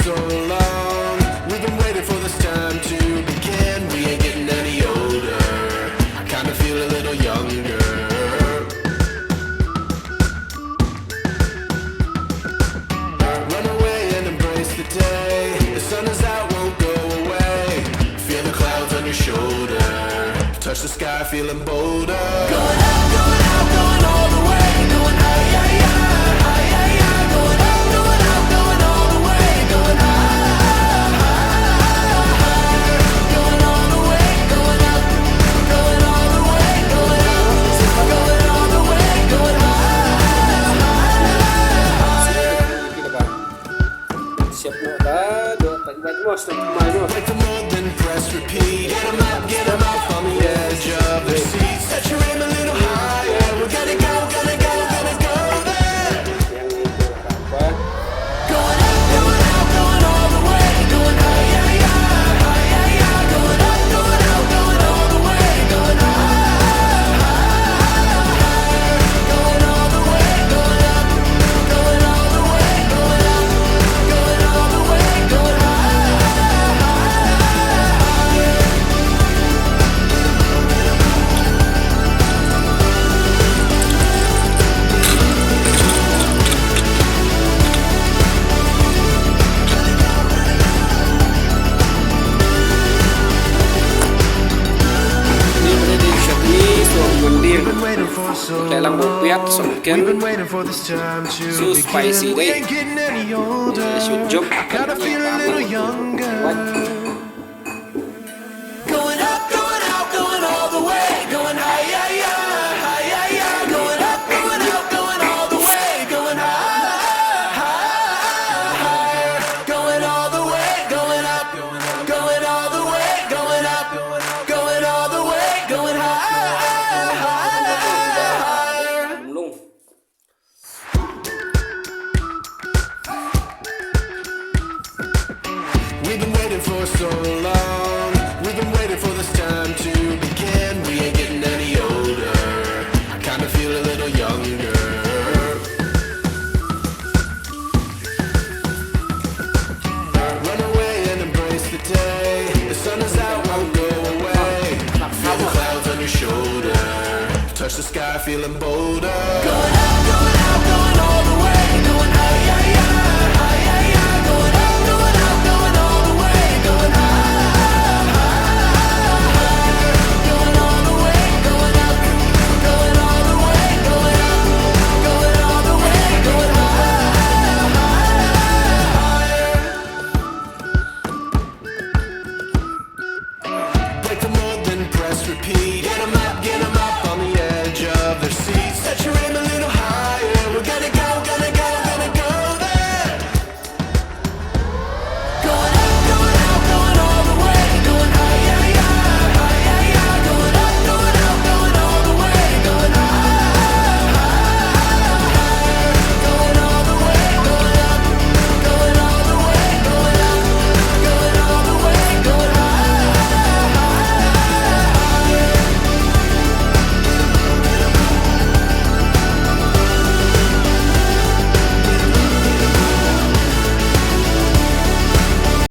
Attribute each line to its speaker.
Speaker 1: so long. We've been waiting for this time to begin. We ain't getting any older. I kinda feel a little younger. Run away and embrace the day. The sun is out, won't go away. Feel the clouds on your shoulder. Touch the sky, feeling bolder. Going out, going out, going all the way. Going high, yeah, yeah, high, yeah, yeah. Going out, going out, going all the way. Going high, going all the way. Going up, going all the way. Going out, going all the way. Going
Speaker 2: Kita ba? Siap mo ba? Taitwait mo, stop kumain mo.
Speaker 1: like the mold, then press repeat. Get 'em up on the edge of the seat. Set your aim a little higher. We're gonna go, gonna go, gonna go there.
Speaker 2: Yang itu apa?
Speaker 1: Going up, going out, going all the way. Going high, yeah, yeah, high, yeah, yeah. Going up, going out, going all the way. Going high, going all the way. Going up, going all the way. Going up, going all the way. Going high.
Speaker 2: Ini berarti siap ni suam gundir.
Speaker 1: Been waiting for so
Speaker 2: Lelang bupiat
Speaker 1: long.
Speaker 2: songken.
Speaker 1: We've been waiting for this time to
Speaker 2: So spicy
Speaker 1: begin. We
Speaker 2: deh.
Speaker 1: ain't getting any older.
Speaker 2: Should jump.
Speaker 1: Gotta feel a little younger. Going up, going out, going all the way. Going high, yeah, yeah, high, yeah, yeah. Going up, going out, going all the way. Going high, higher. Going all the way. Going up, going all the way. Going up, going all the way. Going higher.
Speaker 2: Belum.
Speaker 1: We've been waiting for so long. We've been waiting for this time to begin. We ain't getting any older. I kinda feel a little younger. Run away and embrace the day. The sun is out, won't go away. Feel the clouds on your shoulder. Touch the sky, feeling bolder. Going out.